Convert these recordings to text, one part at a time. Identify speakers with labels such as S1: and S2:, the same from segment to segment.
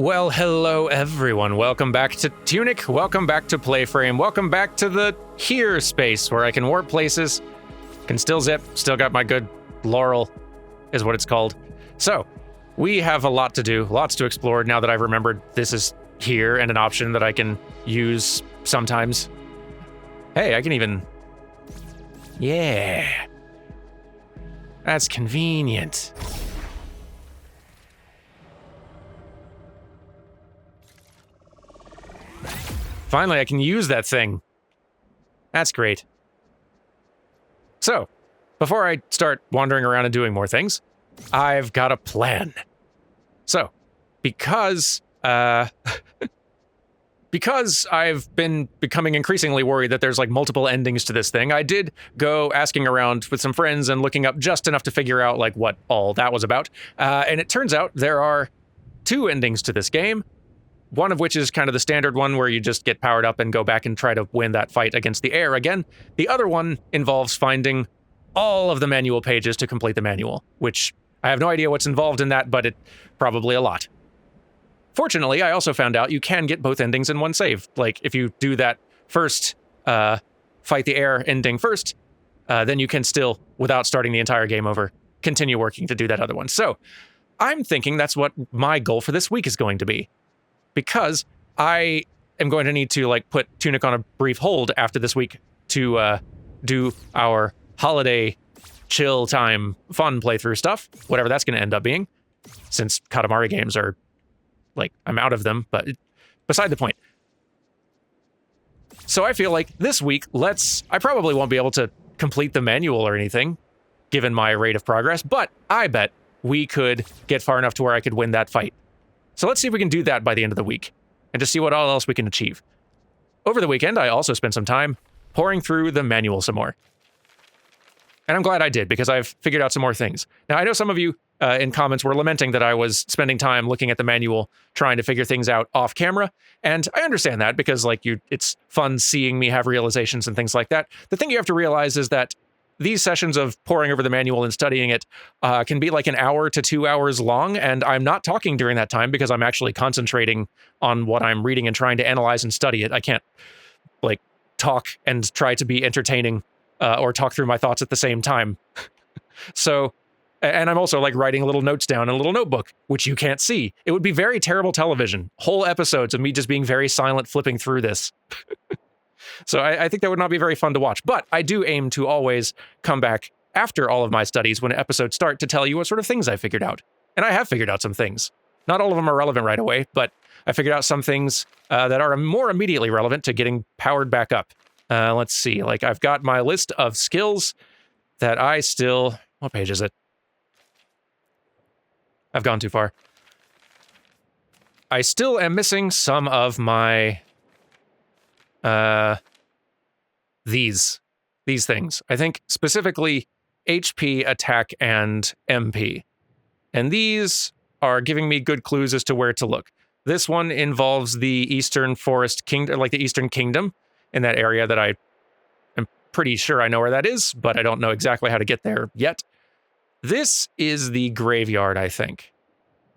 S1: Well, hello everyone. Welcome back to Tunic. Welcome back to PlayFrame. Welcome back to the here space where I can warp places, can still zip, still got my good Laurel, is what it's called. So, we have a lot to do, lots to explore now that I've remembered this is here and an option that I can use sometimes. Hey, I can even... Yeah. That's convenient. Finally, I can use that thing. That's great. So, before I start wandering around and doing more things, I've got a plan. So, because because I've been becoming increasingly worried that there's like multiple endings to this thing, I did go asking around with some friends and looking up just enough to figure out like what all that was about. And it turns out there are two endings to this game. One of which is kind of the standard one where you just get powered up and go back and try to win that fight against the air again. The other one involves finding all of the manual pages to complete the manual, which I have no idea what's involved in that, but it probably a lot. Fortunately, I also found out you can get both endings in one save. Like, if you do that first, fight the air ending first, then you can still, without starting the entire game over, continue working to do that other one. So, I'm thinking that's what my goal for this week is going to be. Because I am going to need to like put Tunic on a brief hold after this week to do our holiday chill time fun playthrough stuff, whatever that's going to end up being, since Katamari games are like, I'm out of them, but beside the point. So I feel like this week, I probably won't be able to complete the manual or anything, given my rate of progress, but I bet we could get far enough to where I could win that fight. So let's see if we can do that by the end of the week, and just see what all else we can achieve. Over the weekend, I also spent some time pouring through the manual some more. And I'm glad I did, because I've figured out some more things. Now, I know some of you in comments were lamenting that I was spending time looking at the manual, trying to figure things out off camera, and I understand that, because like it's fun seeing me have realizations and things like that. The thing you have to realize is that these sessions of poring over the manual and studying it can be like an hour to 2 hours long, and I'm not talking during that time because I'm actually concentrating on what I'm reading and trying to analyze and study it. I can't like talk and try to be entertaining or talk through my thoughts at the same time. So, and I'm also like writing little notes down in a little notebook, which you can't see. It would be very terrible television. Whole episodes of me just being very silent flipping through this. So I think that would not be very fun to watch, but I do aim to always come back after all of my studies when episodes start to tell you what sort of things I figured out. And I have figured out some things. Not all of them are relevant right away, but I figured out some things that are more immediately relevant to getting powered back up. Let's see, like I've got my list of skills that I still... What page is it? I've gone too far. I still am missing some of my... these things. I think specifically HP, attack, and MP. And these are giving me good clues as to where to look. This one involves the Eastern Forest Kingdom, like the Eastern Kingdom, in that area that I am pretty sure I know where that is, but I don't know exactly how to get there yet. This is the graveyard, I think,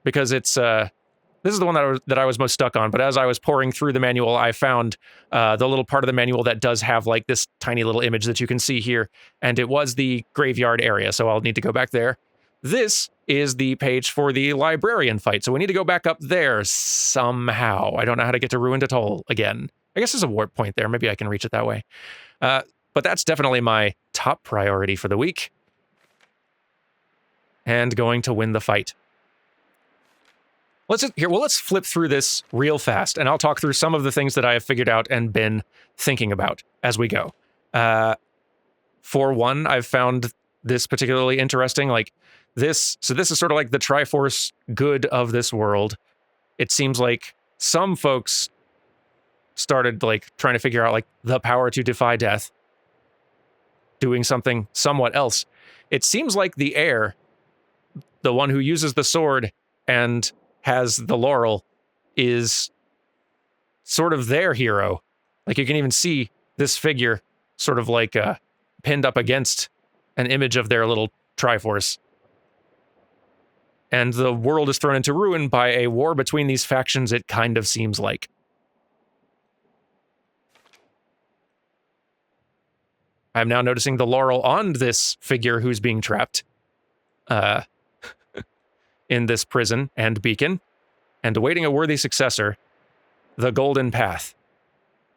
S1: because it's this is the one that I was most stuck on, but as I was pouring through the manual, I found the little part of the manual that does have like this tiny little image that you can see here, and it was the graveyard area, so I'll need to go back there. This is the page for the librarian fight, so we need to go back up there somehow. I don't know how to get to Ruined Atoll again. I guess there's a warp point there. Maybe I can reach it that way. But that's definitely my top priority for the week. And going to win the fight. Let's flip through this real fast, and I'll talk through some of the things that I have figured out and been thinking about as we go. For one, I've found this particularly interesting, like this. So this is sort of like the Triforce good of this world. It seems like some folks started like trying to figure out like the power to defy death, doing something somewhat else. It seems like the heir, the one who uses the sword and has the laurel, is sort of their hero. Like you can even see this figure sort of like pinned up against an image of their little Triforce. and the world is thrown into ruin by a war between these factions, it kind of seems like. I'm now noticing the laurel on this figure who's being trapped in this prison and beacon, and awaiting a worthy successor, the Golden Path.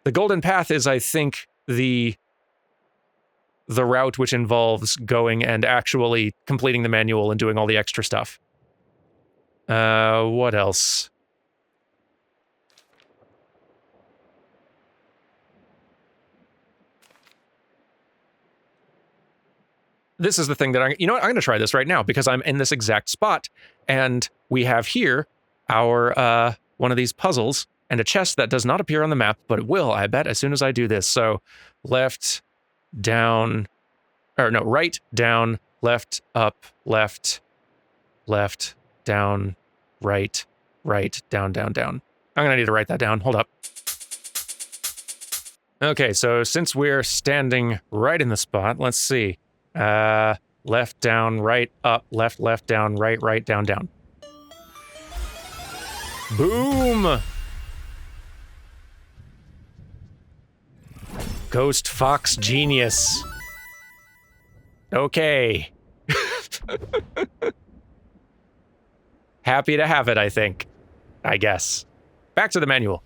S1: The Golden Path is, I think, the route which involves going and actually completing the manual and doing all the extra stuff. What else? This is the thing that you know what? I'm going to try this right now because I'm in this exact spot, and we have here our one of these puzzles and a chest that does not appear on the map, but it will, I bet, as soon as I do this. So left, down, or no, right, down, left, up, left, left, down, right, right, down, down, down. I'm going to need to write that down. Hold up. Okay, so since we're standing right in the spot, let's see. Left, down, right, up, left, left, down, right, right, down, down. Boom! Ghost Fox Genius. Okay. Happy to have it, I think. I guess. Back to the manual.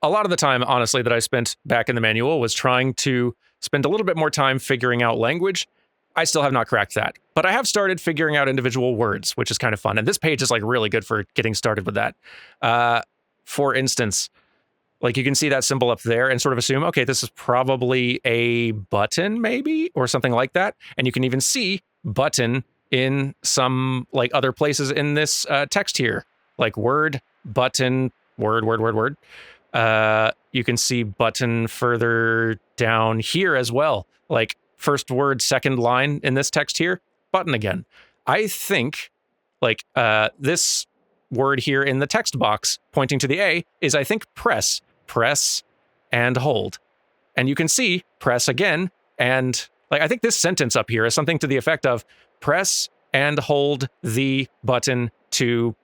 S1: A lot of the time, honestly, that I spent back in the manual was trying to spend a little bit more time figuring out language. I still have not cracked that, but I have started figuring out individual words, which is kind of fun. And this page is like really good for getting started with that. For instance, like you can see that symbol up there and sort of assume, okay, this is probably a button maybe, or something like that. And you can even see button in some like other places in this text here, like word, button, word, word, word, word. You can see button further down here as well. Like first word, second line in this text here, button again. I think like this word here in the text box pointing to the A is, I think, press and hold. And you can see press again. And like, I think this sentence up here is something to the effect of press and hold the button to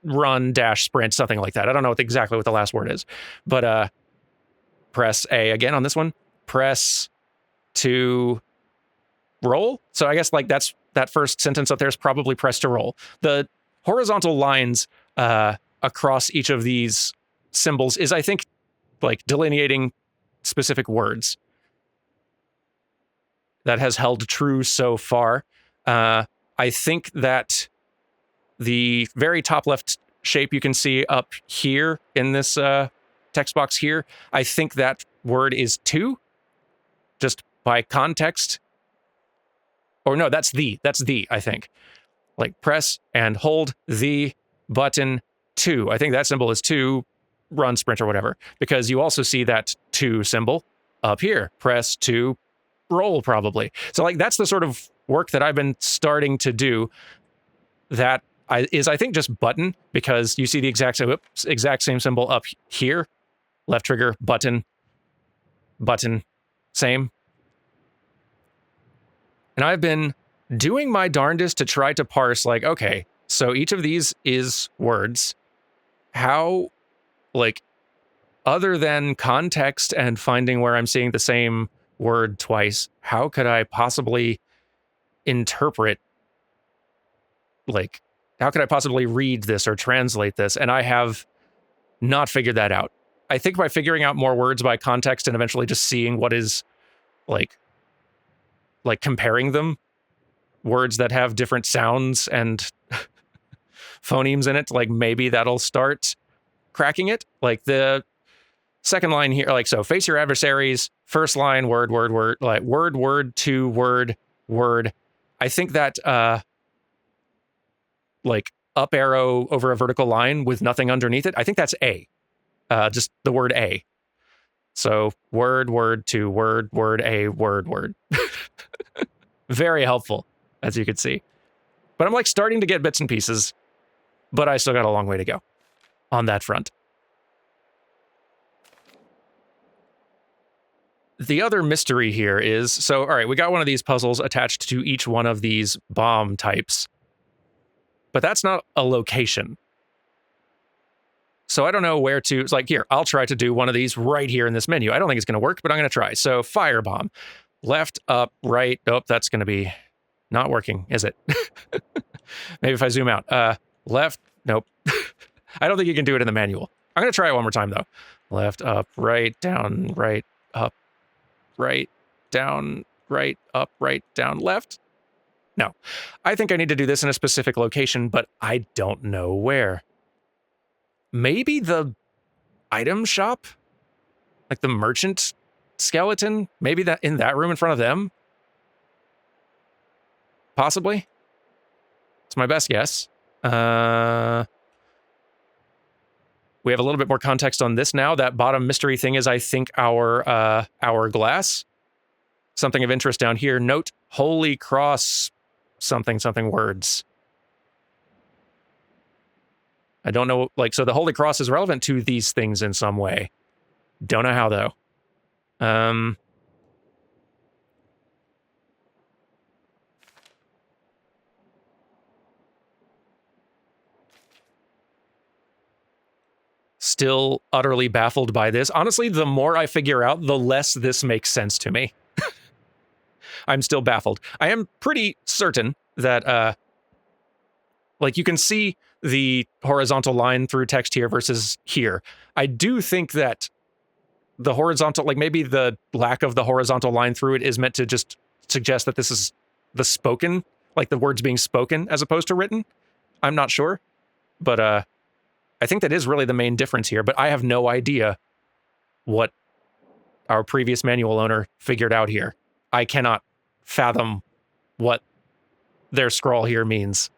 S1: run dash sprint, something like that. I don't know exactly what the last word is, but press A again on this one, press to roll. So I guess like that's that first sentence up there is probably press to roll. The horizontal lines across each of these symbols is, I think, like delineating specific words. That has held true so far. I think that the very top left shape you can see up here in this text box here, I think that word is to, just by context. Or no, that's the, I think. Like press and hold the button to. I think that symbol is to run, sprint, or whatever. Because you also see that to symbol up here. Press to roll, probably. So like that's the sort of work that I've been starting to do that is, I think, just button, because you see the exact same symbol up here. Left trigger, button, same. And I've been doing my darndest to try to parse, like, okay, so each of these is words. How, like, other than context and finding where I'm seeing the same word twice, how could I possibly interpret, like, how could I possibly read this or translate this? And I have not figured that out. I think by figuring out more words by context and eventually just seeing what is, like comparing them, words that have different sounds and phonemes in it, like maybe that'll start cracking it. Like the second line here, like, so face your adversaries, first line, word, word, word, like word, to word, word. I think that, like up arrow over a vertical line with nothing underneath it, I think that's A, just the word A. So word, to word, A, word. Very helpful, as you can see. But I'm like starting to get bits and pieces, but I still got a long way to go on that front. the other mystery here is, so, all right, we got one of these puzzles attached to each one of these bomb types, but that's not a location. So I don't know where to, it's like, here, I'll try to do one of these right here in this menu. I don't think it's going to work, but I'm going to try. So firebomb, left, up, right. Nope, that's going to be not working, is it? Maybe if I zoom out. Left, nope. I don't think you can do it in the manual. I'm going to try it one more time, though. Left, up, right, down, right, up, right, down, right, up, right, down, left. No. I think I need to do this in a specific location, but I don't know where. Maybe the item shop? Like the merchant skeleton? Maybe that in that room in front of them? Possibly? It's my best guess. We have a little bit more context on this now. That bottom mystery thing is, I think, our hourglass. Something of interest down here. Note, Holy Cross something words. I don't know, like, so the Holy Cross is relevant to these things in some way. Don't know how, though. Still utterly baffled by this. Honestly, the more I figure out, the less this makes sense to me. I'm still baffled. I am pretty certain that, like, you can see the horizontal line through text here versus here. I do think that the horizontal, like, maybe the lack of the horizontal line through it is meant to just suggest that this is the spoken, like the words being spoken as opposed to written. I'm not sure, but I think that is really the main difference here, but I have no idea what our previous manual owner figured out here. I cannot fathom what their scrawl here means.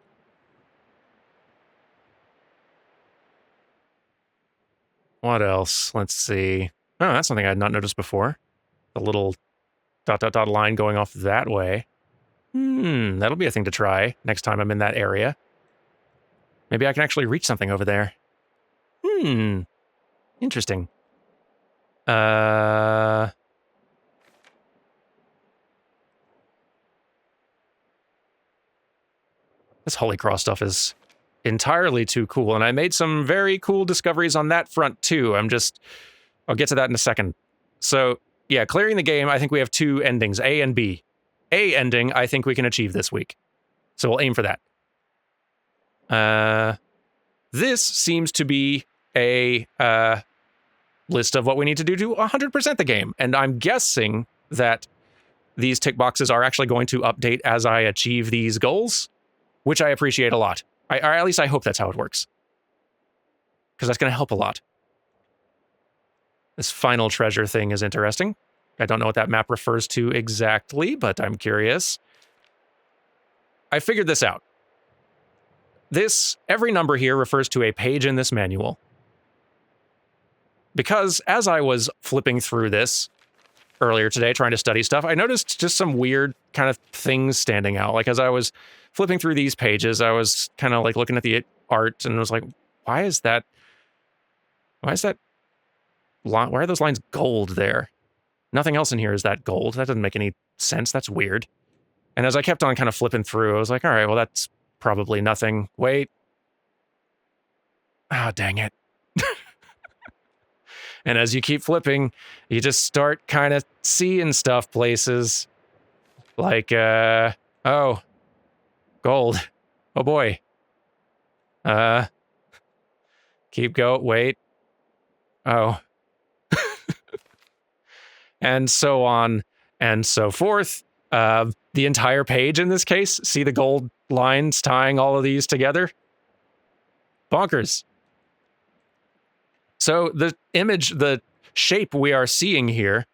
S1: What else? Let's see. Oh, that's something I had not noticed before. The little ... line going off that way. That'll be a thing to try next time I'm in that area. Maybe I can actually reach something over there. Interesting. This Holy Cross stuff is entirely too cool, and I made some very cool discoveries on that front too. I'll get to that in a second. So yeah, clearing the game, I think we have two endings, A and B. A ending, I think we can achieve this week. So we'll aim for that. This seems to be a list of what we need to do to 100% the game. And I'm guessing that these tick boxes are actually going to update as I achieve these goals, which I appreciate a lot. Or at least I hope that's how it works, because that's going to help a lot. This final treasure thing is interesting. I don't know what that map refers to exactly, but I'm curious. I figured this out. Every number here refers to a page in this manual. Because as I was flipping through this earlier today, trying to study stuff, I noticed just some weird kind of things standing out. Like, as I was flipping through these pages, I was kind of like looking at the art and was like, why is that line, why are those lines gold there? Nothing else in here is that gold. That doesn't make any sense. That's weird. And as I kept on kind of flipping through, I was like, all right, well, that's probably nothing. Wait. Ah, dang it. And as you keep flipping, you just start kind of seeing stuff places. Like, oh, gold. Oh boy. Keep going. Wait. Oh. And so on and so forth. The entire page in this case, see the gold lines tying all of these together? Bonkers. So the image, the shape we are seeing here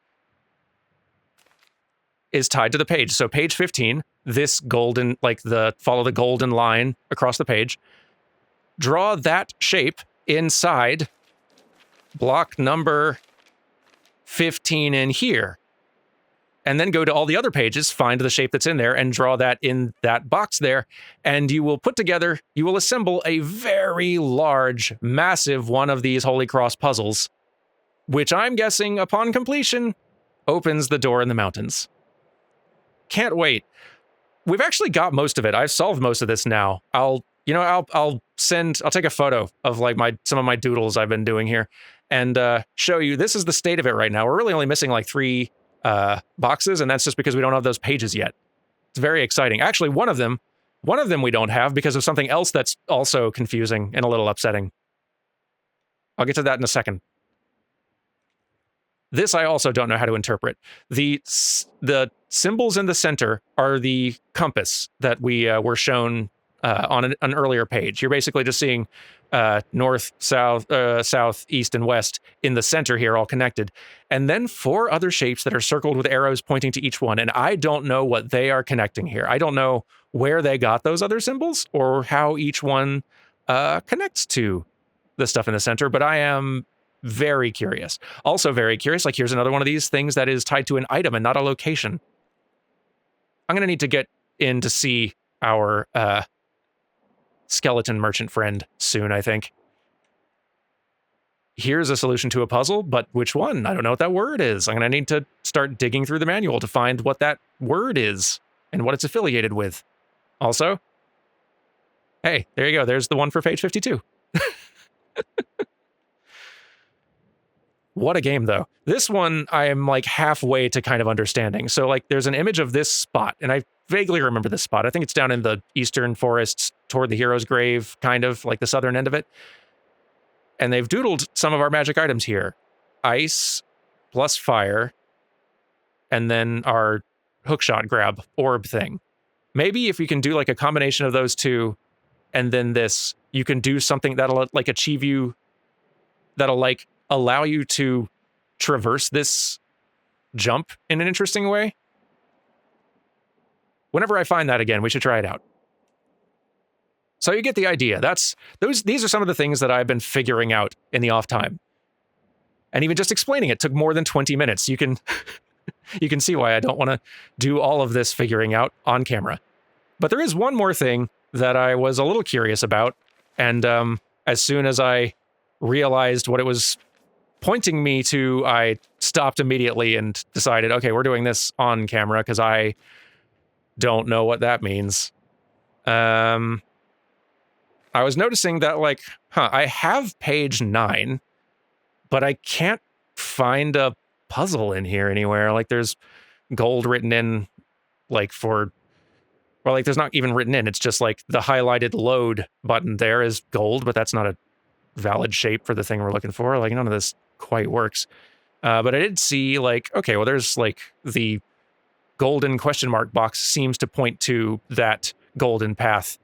S1: is tied to the page. So page 15, this golden, like follow the golden line across the page. Draw that shape inside block number 15 in here. And then go to all the other pages, find the shape that's in there, and draw that in that box there. And you will assemble a very large, massive one of these Holy Cross puzzles, which I'm guessing upon completion opens the door in the mountains. Can't wait. We've actually got most of it. I've solved most of this now. I'll take a photo of like some of my doodles I've been doing here and show you. This is the state of it right now. We're really only missing like 3 boxes, and that's just because we don't have those pages yet. It's very exciting. Actually, one of them we don't have because of something else that's also confusing and a little upsetting. I'll get to that in a second. This I also don't know how to interpret. The symbols in the center are the compass that we were shown on an earlier page. You're basically just seeing north, south, south, east, and west in the center here, all connected. And then 4 other shapes that are circled with arrows pointing to each one. And I don't know what they are connecting here. I don't know where they got those other symbols or how each one connects to the stuff in the center, but I am very curious. Also very curious, like here's another one of these things that is tied to an item and not a location. I'm going to need to get in to see our skeleton merchant friend soon, I think. Here's a solution to a puzzle, but which one? I don't know what that word is. I'm going to need to start digging through the manual to find what that word is and what it's affiliated with. Also, hey, there you go. There's the one for page 52. What a game, though. This one, I am like halfway to kind of understanding. So like there's an image of this spot, and I vaguely remember this spot. I think it's down in the eastern forests toward the hero's grave, kind of like the southern end of it. And they've doodled some of our magic items here. Ice plus fire, and then our hookshot grab orb thing. Maybe if we can do like a combination of those two, and then this, you can do something that'll like achieve you, that'll like allow you to traverse this jump in an interesting way. Whenever I find that again, we should try it out. So you get the idea. These are some of the things that I've been figuring out in the off time. And even just explaining it took more than 20 minutes. You can you can see why I don't want to do all of this figuring out on camera. But there is one more thing that I was a little curious about. And as soon as I realized what it was pointing me to, I stopped immediately and decided, okay, we're doing this on camera because I don't know what that means. I was noticing that like, I have page 9, but I can't find a puzzle in here anywhere. Like there's gold written in like there's not even written in. It's just like the highlighted load button there is gold, but that's not a valid shape for the thing we're looking for. Like none of this quite works. But I did see like, okay, well, there's like the golden question mark box seems to point to that golden path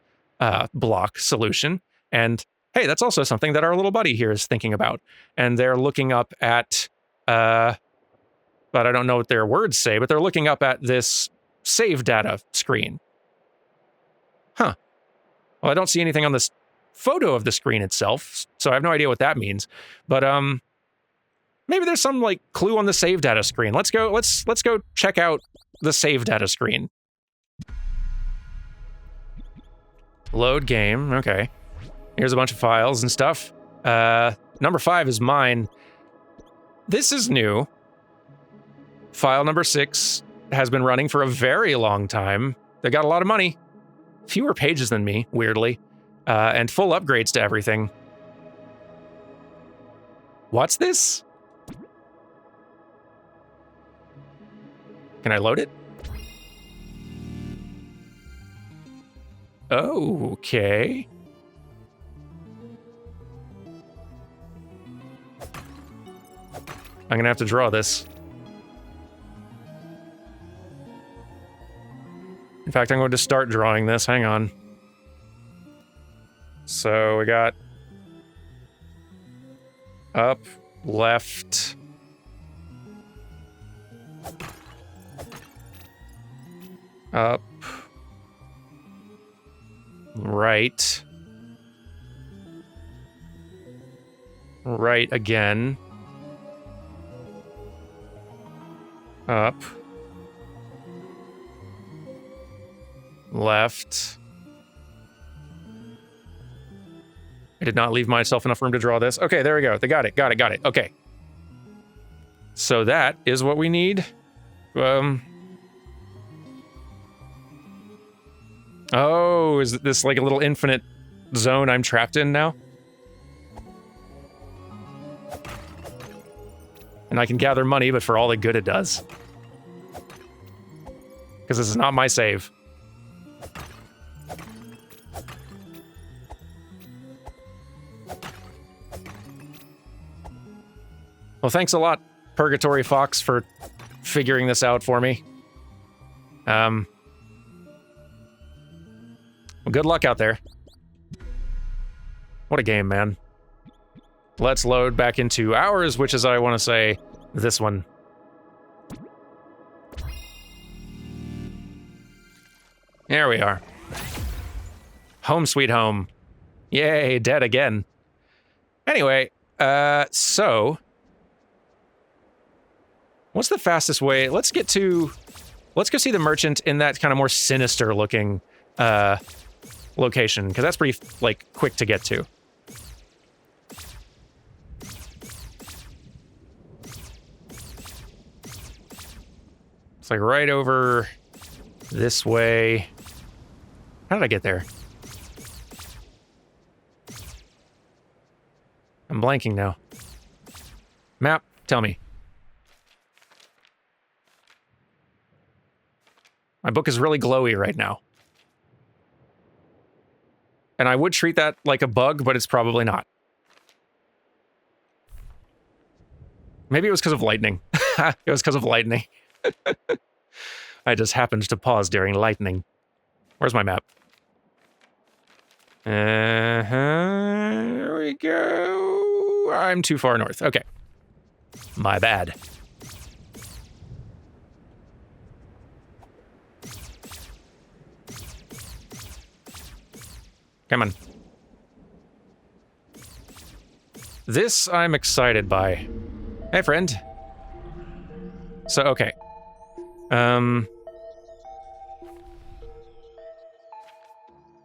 S1: block solution. And hey, that's also something that our little buddy here is thinking about. And they're looking up at, but I don't know what their words say, but they're looking up at this save data screen. Huh. Well, I don't see anything on this photo of the screen itself, so I have no idea what that means. But maybe there's some like clue on the save data screen. Let's go check out the save data screen. Load game. Okay. Here's a bunch of files and stuff. Number 5 is mine. This is new. File number 6 has been running for a very long time. They got a lot of money. Fewer pages than me, weirdly. And full upgrades to everything. What's this? Can I load it? Okay. I'm gonna have to draw this. In fact, I'm going to start drawing this. Hang on. So we got up, left, up, right, right again, up, left. I did not leave myself enough room to draw this. Okay, there we go. They got it. Okay. So that is what we need Oh, is this like a little infinite zone I'm trapped in now? And I can gather money, but for all the good it does. Because this is not my save. Well, thanks a lot, Purgatory Fox, for figuring this out for me. Well, good luck out there. What a game, man. Let's load back into ours, which is, I want to say, this one. There we are. Home sweet home. Yay, dead again. Anyway, so... what's the fastest way? Let's go see the merchant in that kind of more sinister looking location, because that's pretty, like, quick to get to. It's like right over this way. How did I get there? I'm blanking now. Map, tell me. My book is really glowy right now. And I would treat that like a bug, but it's probably not. Maybe it was because of lightning. It was because of lightning. I just happened to pause during lightning. Where's my map? Here we go. I'm too far north. Okay. My bad. Come on. This I'm excited by. Hey, friend. So, okay.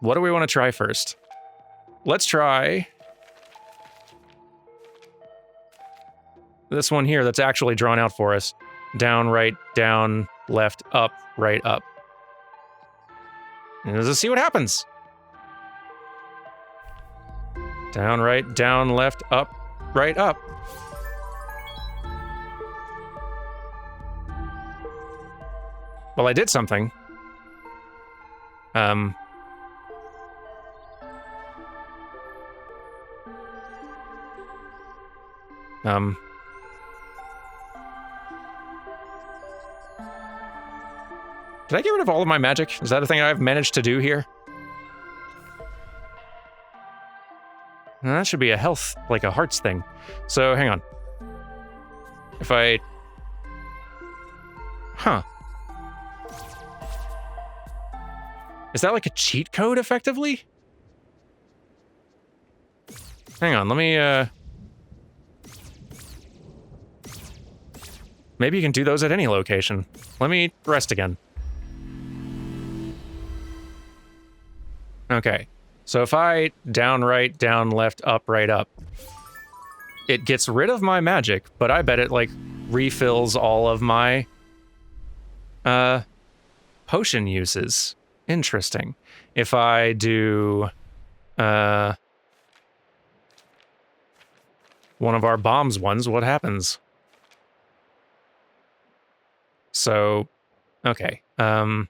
S1: What do we want to try first? Let's try this one here that's actually drawn out for us. Down, right, down, left, up, right, up. And let's see what happens. Down, right, down, left, up, right, up. Well, I did something. Did I get rid of all of my magic? Is that a thing I've managed to do here? That should be a health, like a hearts thing. So, hang on. If I... Huh. Is that like a cheat code, effectively? Hang on, let me, maybe you can do those at any location. Let me rest again. Okay. So if I down, right, down, left, up, right, up, it gets rid of my magic, but I bet it, like, refills all of my, potion uses. Interesting. If I do, one of our bombs ones, what happens? So, okay, I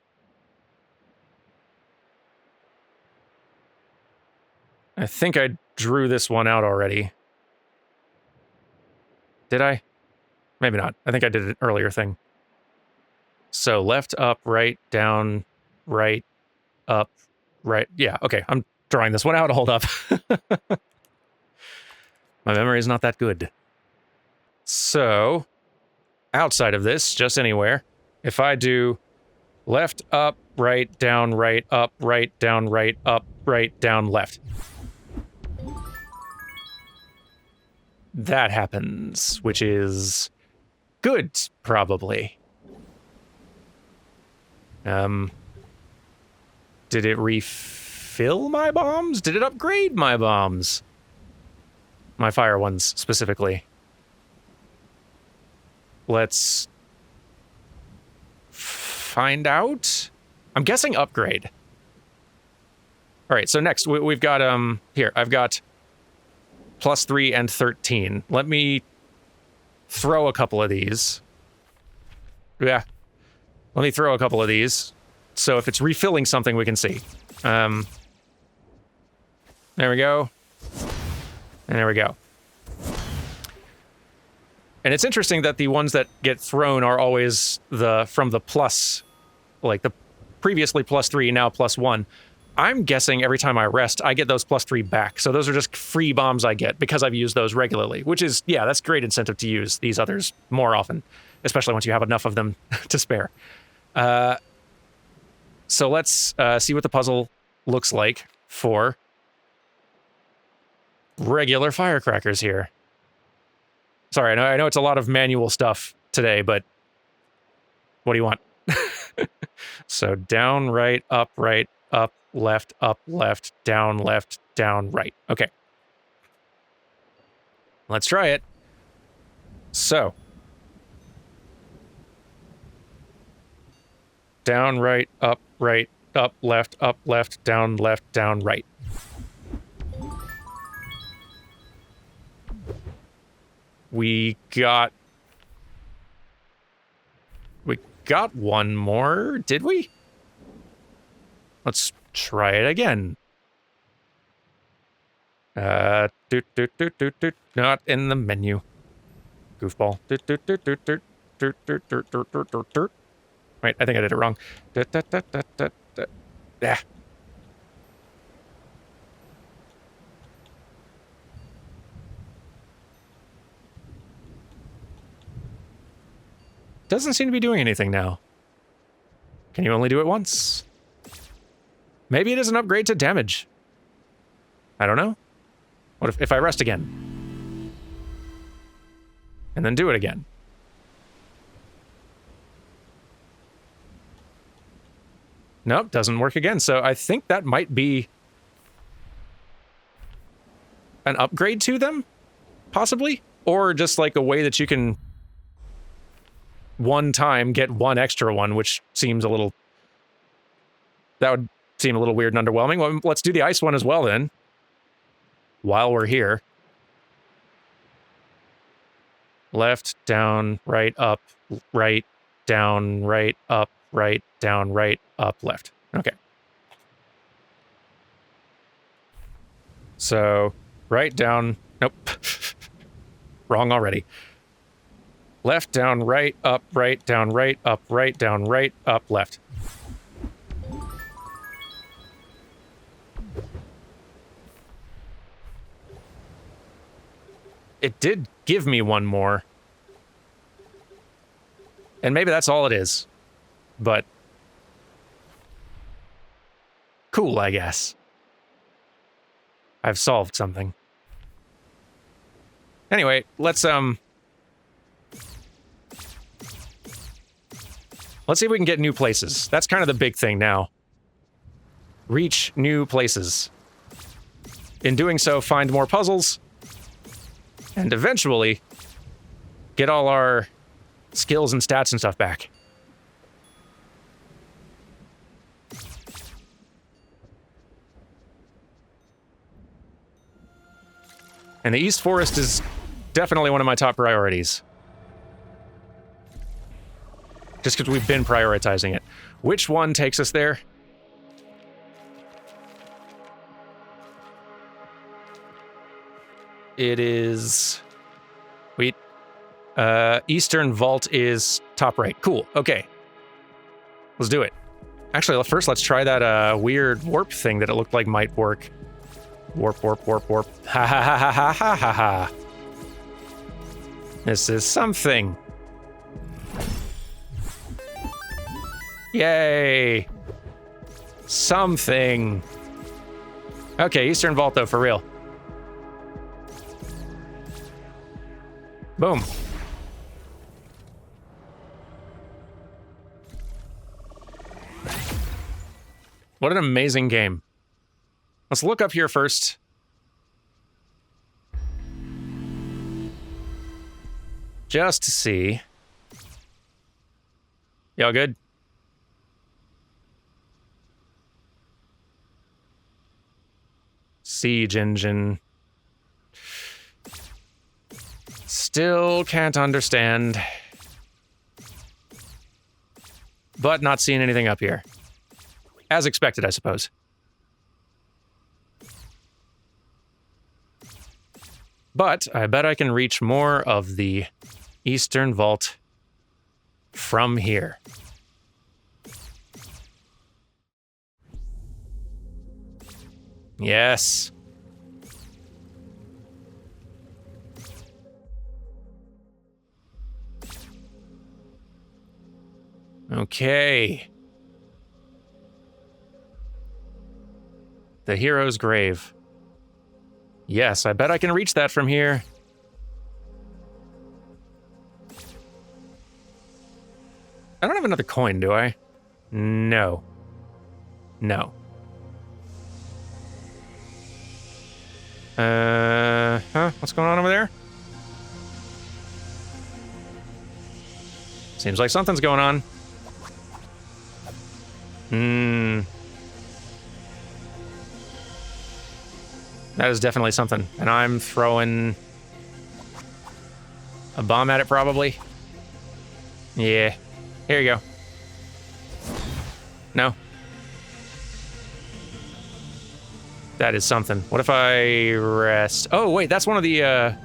S1: think I drew this one out already. Did I? Maybe not. I think I did an earlier thing. So left, up, right, down, right, up, right. Yeah, okay. I'm drawing this one out. Hold up. My memory is not that good. So, outside of this, just anywhere, if I do left, up, right, down, up, down, left. That happens, which is good, probably. Did it refill my bombs? Did it upgrade my bombs? My fire ones, specifically. Let's find out. I'm guessing upgrade. All right, so next we've got, here, I've got +3 and 13. Let me throw a couple of these. Yeah. Let me throw a couple of these. So if it's refilling something, we can see. There we go. And there we go. And it's interesting that the ones that get thrown are always from the plus, like the previously +3, now +1. I'm guessing every time I rest, I get those +3 back. So those are just free bombs I get because I've used those regularly, which is, yeah, that's great incentive to use these others more often, especially once you have enough of them to spare. So let's see what the puzzle looks like for regular firecrackers here. Sorry, I know it's a lot of manual stuff today, but what do you want? So down, right, up, left, down, right. Okay. Let's try it. So. Down, right, up, left, down, right. We got one more, did we? Let's try it again. Not in the menu. Goofball. Wait, I think I did it wrong. Yeah. Doesn't seem to be doing anything now. Can you only do it once? Maybe it is an upgrade to damage. I don't know. What if I rest again? And then do it again? Nope, doesn't work again. So I think that might be an upgrade to them, possibly? Or just like a way that you can one time get one extra one, which seems a little... That would seem a little weird and underwhelming. Well, let's do the ice one as well then, while we're here. Left, down, right, up, right, down, right, up, right, down, right, up, left. Okay. So, right, down, nope. Wrong already. Left, down, right, up, down, up, left. It did give me one more. And maybe that's all it is. But cool, I guess. I've solved something. Anyway, let's see if we can get new places. That's kind of the big thing now. Reach new places. In doing so, find more puzzles. And eventually, get all our skills and stats and stuff back. And the East Forest is definitely one of my top priorities. Just because we've been prioritizing it. Which one takes us there? It is... Wait. Eastern Vault is top right. Cool. Okay. Let's do it. Actually, first let's try that weird warp thing that it looked like might work. Warp. Ha ha ha ha ha ha ha ha. This is something. Yay. Something. Okay, Eastern Vault though, for real. Boom. What an amazing game. Let's look up here first. Just to see. Y'all good? Siege engine. Still can't understand. But not seeing anything up here. As expected, I suppose. But I bet I can reach more of the eastern vault from here. Yes. Okay. The hero's grave. Yes, I bet I can reach that from here. I don't have another coin, do I? No. No. What's going on over there? Seems like something's going on. That is definitely something. And I'm throwing a bomb at it, probably. Yeah. Here you go. No. That is something. What if I rest? Oh, wait, that's one of the,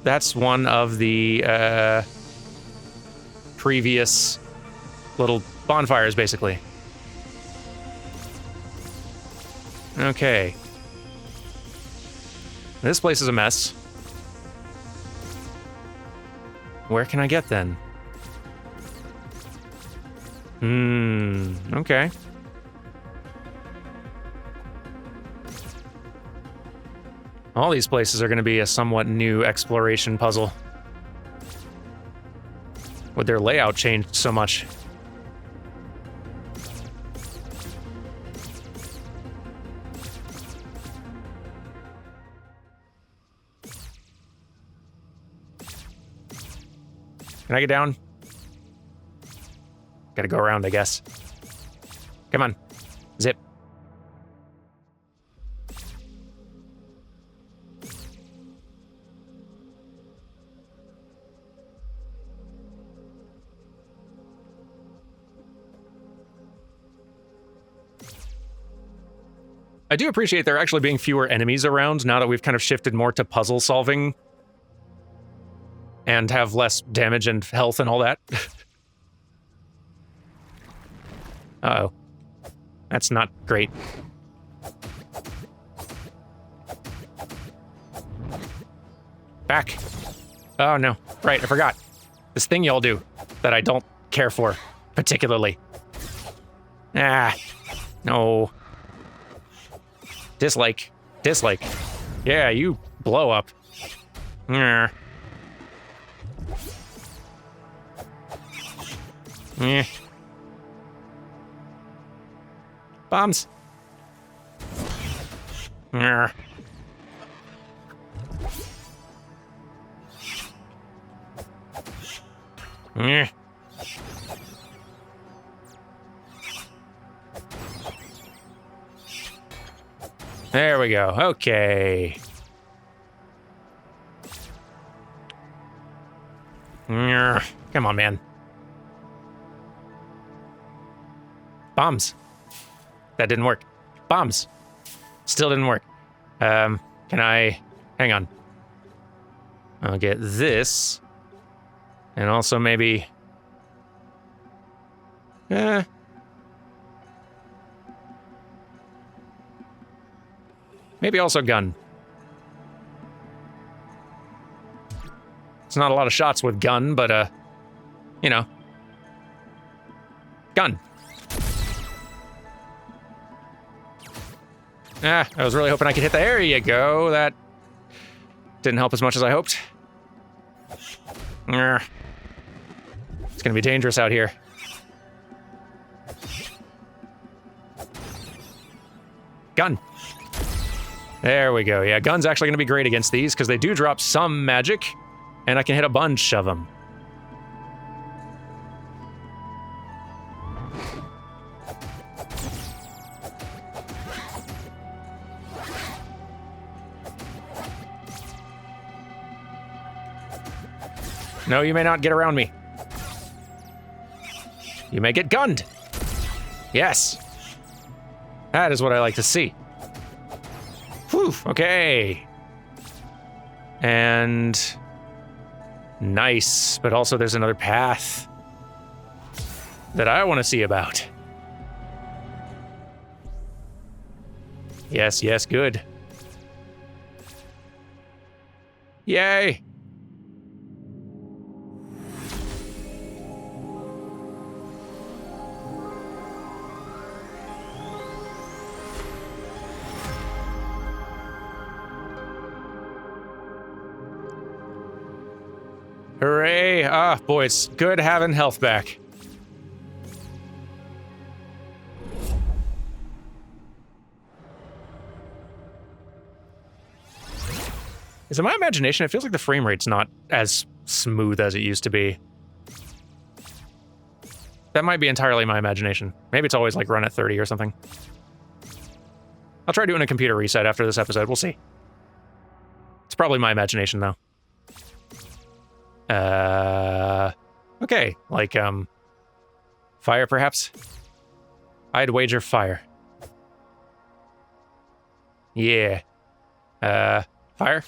S1: that's one of the, previous little bonfires, basically. Okay. This place is a mess. Where can I get, then? Okay. All these places are going to be a somewhat new exploration puzzle. With their layout changed so much. Can I get down? Gotta go around, I guess. Come on. Zip. I do appreciate there actually being fewer enemies around now that we've kind of shifted more to puzzle solving and have less damage and health and all that. Uh-oh. That's not great. Back. Oh, no. Right, I forgot. This thing y'all do that I don't care for, particularly. Ah. No. Dislike. Dislike. Yeah, you blow up. Yeah. Yeah. Bombs. Yeah. Yeah. There we go. Okay. Yeah. Come on, man. Bombs. That didn't work. Bombs. Still didn't work. Can I... Hang on. I'll get this. And also maybe... Maybe also gun. It's not a lot of shots with gun, but, you know. Gun. I was really hoping I could hit there you go. That didn't help as much as I hoped. It's gonna be dangerous out here. Gun. There we go. Yeah, gun's actually gonna be great against these because they do drop some magic, and I can hit a bunch of them. No, you may not get around me. You may get gunned. Yes. That is what I like to see. Whew, okay. And nice, but also there's another path that I want to see about. Yes, yes, good. Yay. Hooray! Ah, boy, it's good having health back. Is it my imagination? It feels like the frame rate's not as smooth as it used to be. That might be entirely my imagination. Maybe it's always like run at 30 or something. I'll try doing a computer reset after this episode. We'll see. It's probably my imagination, though. Okay, like, fire, perhaps? I'd wager fire. Yeah. Fire?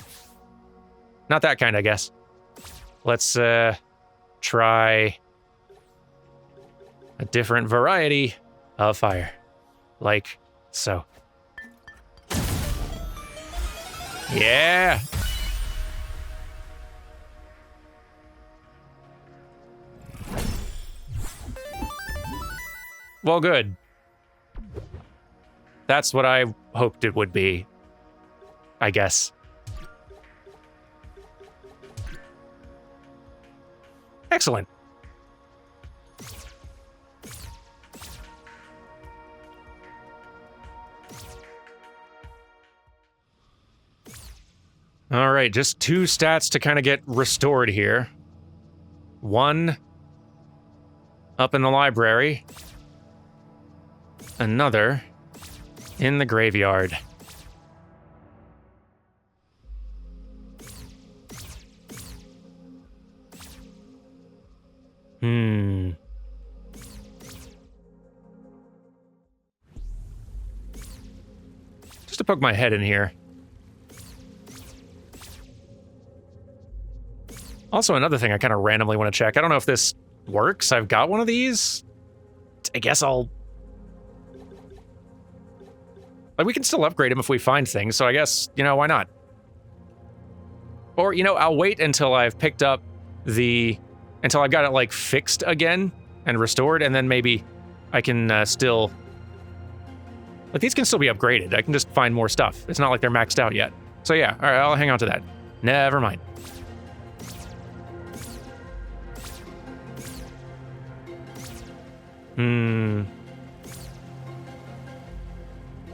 S1: Not that kind, I guess. Let's, try a different variety of fire. Like so. Yeah! Well, good. That's what I hoped it would be, I guess. Excellent. All right, just 2 stats to kind of get restored here. 1 up in the library. Another in the graveyard. Just to poke my head in here. Also, another thing I kind of randomly want to check. I don't know if this works. I've got one of these. I guess I'll... Like, we can still upgrade them if we find things, so I guess, you know, why not? Or, you know, I'll wait until I've picked up the... Until I've got it, like, fixed again and restored, and then maybe I can still... Like, these can still be upgraded. I can just find more stuff. It's not like they're maxed out yet. So yeah, alright, I'll hang on to that. Never mind.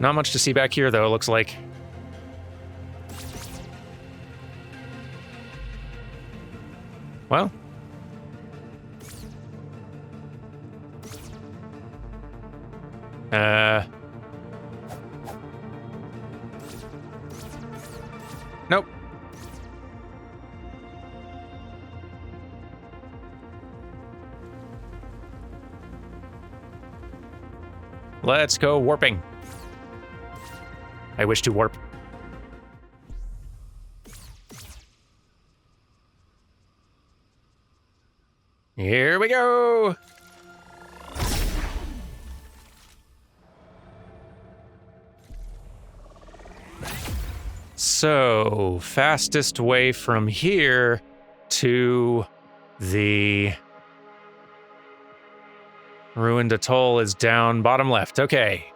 S1: Not much to see back here, though, it looks like. Well. Nope. Let's go warping. I wish to warp. Here we go! So, fastest way from here to the ruined atoll is down bottom left. Okay.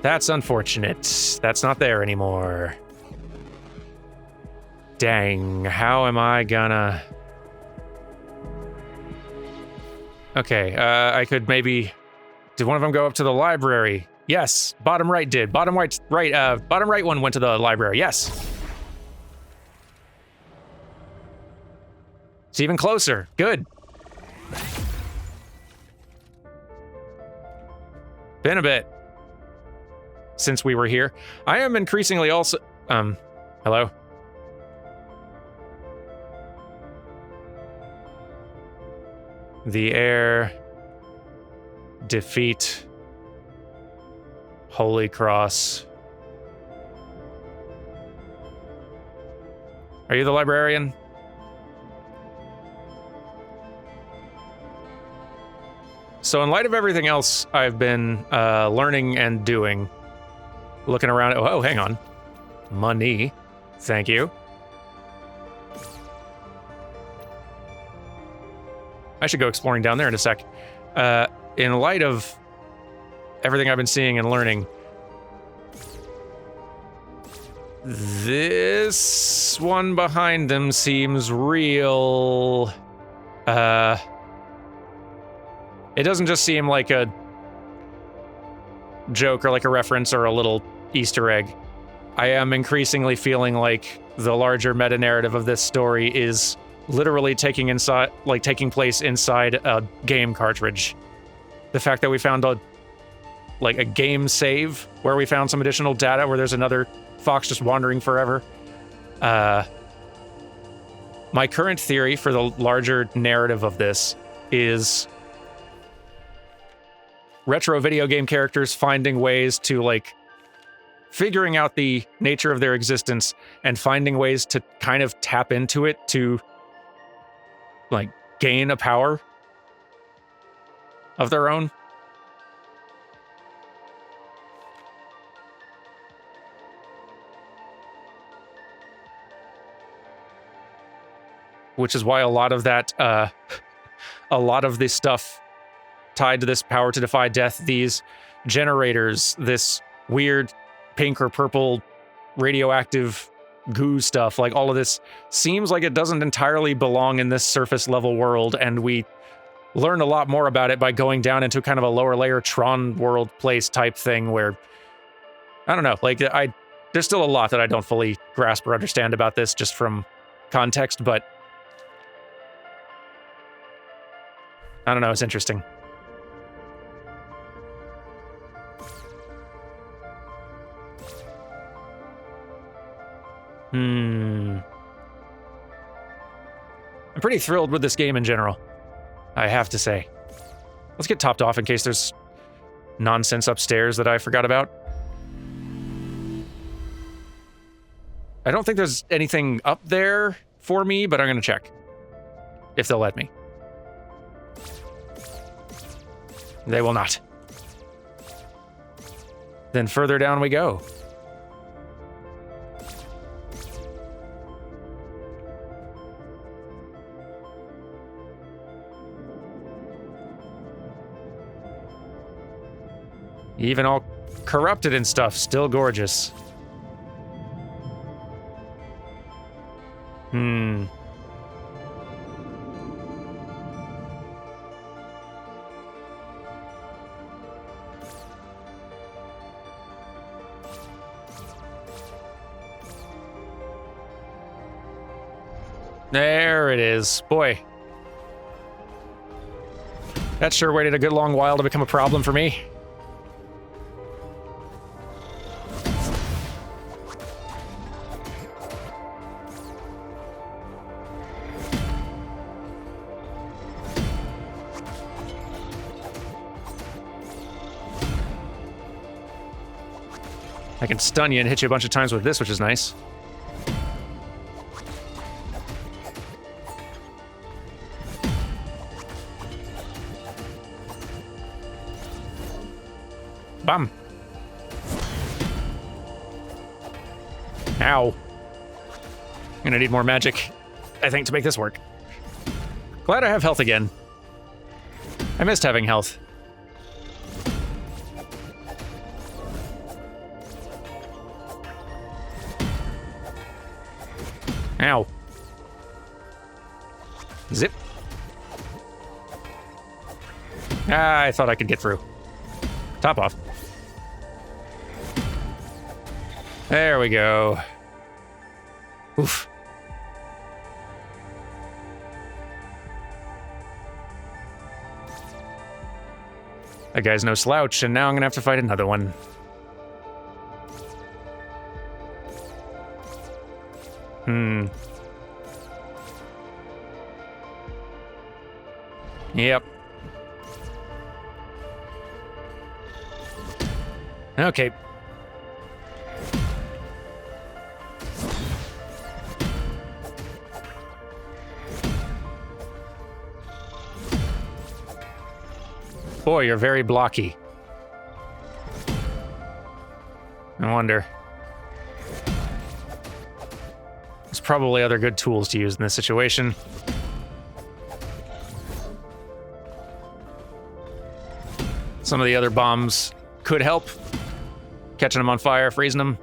S1: That's unfortunate. That's not there anymore. Dang, how am I gonna... Okay, I could maybe... Did one of them go up to the library? Yes, bottom right did. Bottom right one went to the library, yes. It's even closer, good. Been a bit since we were here. I am increasingly also, hello? The air. Defeat. Holy Cross. Are you the librarian? So in light of everything else I've been learning and doing, looking around, oh, hang on. Money. Thank you. I should go exploring down there in a sec. In light of everything I've been seeing and learning, this one behind them seems real. It doesn't just seem like a joke or like a reference or a little Easter egg. I am increasingly feeling like the larger meta-narrative of this story is literally taking place inside a game cartridge. The fact that we found a game save where we found some additional data where there's another fox just wandering forever. My current theory for the larger narrative of this is retro video game characters finding ways to, figuring out the nature of their existence and finding ways to kind of tap into it to, gain a power of their own. Which is why a lot of that, a lot of this stuff tied to this power to defy death, these generators, this weird pink or purple radioactive goo stuff, all of this seems like it doesn't entirely belong in this surface level world, and we learn a lot more about it by going down into kind of a lower layer Tron world place type thing where, I don't know, there's still a lot that I don't fully grasp or understand about this just from context, but I don't know, it's interesting. I'm pretty thrilled with this game in general, I have to say. Let's get topped off in case there's nonsense upstairs that I forgot about. I don't think there's anything up there for me, but I'm gonna check. If they'll let me. They will not. Then further down we go. Even all corrupted and stuff, still gorgeous. There it is. Boy. That sure waited a good long while to become a problem for me. I can stun you and hit you a bunch of times with this, which is nice. Bam. Ow. I'm gonna need more magic, I think, to make this work. Glad I have health again. I missed having health. Ow. Zip. Ah, I thought I could get through. Top off. There we go. Oof. That guy's no slouch, and now I'm gonna have to fight another one. Yep. Okay. Boy, you're very blocky. I wonder. There's probably other good tools to use in this situation. Some of the other bombs could help. Catching them on fire, freezing them.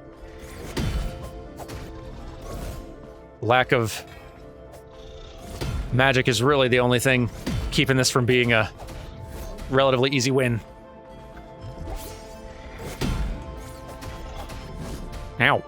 S1: Lack of magic is really the only thing keeping this from being a relatively easy win. Ow.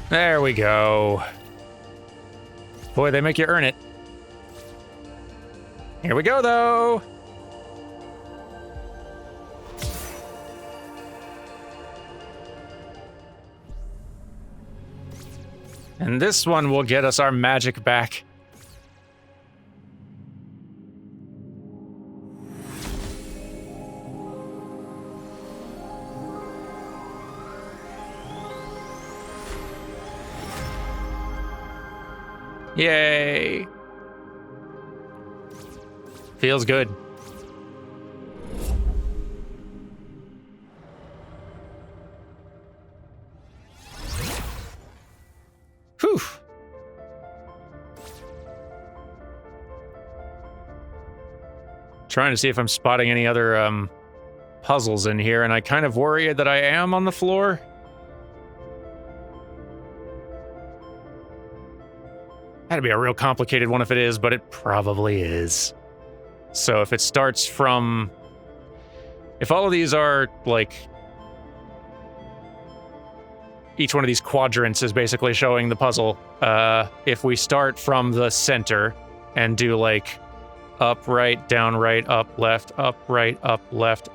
S1: There we go. Boy, they make you earn it. Here we go, though. And this one will get us our magic back. Yay! Feels good. Whew. Trying to see if I'm spotting any other puzzles in here, and I kind of worry that I am on the floor. That'd be a real complicated one if it is, but it probably is. So if it starts from... If all of these are, like... Each one of these quadrants is basically showing the puzzle. If we start from the center and do, like, up, right, down, right, up, left, left,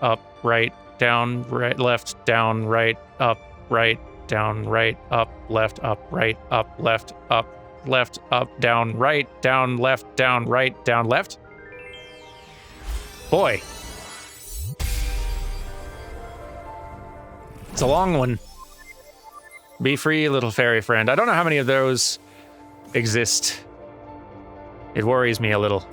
S1: up, right, down, right, left, down, right, up, down, right, up, left, left, up, down, right, down, left. Boy. It's a long one. Be free, little fairy friend. I don't know how many of those exist. It worries me a little.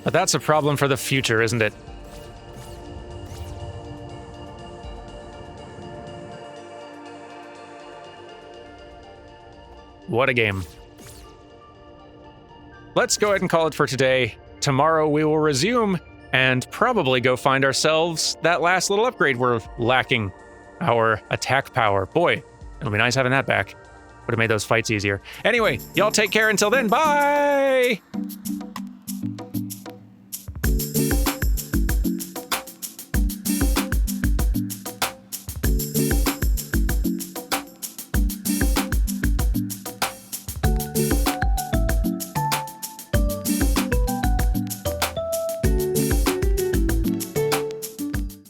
S1: But that's a problem for the future, isn't it? What a game. Let's go ahead and call it for today. Tomorrow we will resume and probably go find ourselves that last little upgrade we're lacking. Our attack power. Boy, it'll be nice having that back. Would have made those fights easier. Anyway, y'all take care until then. Bye!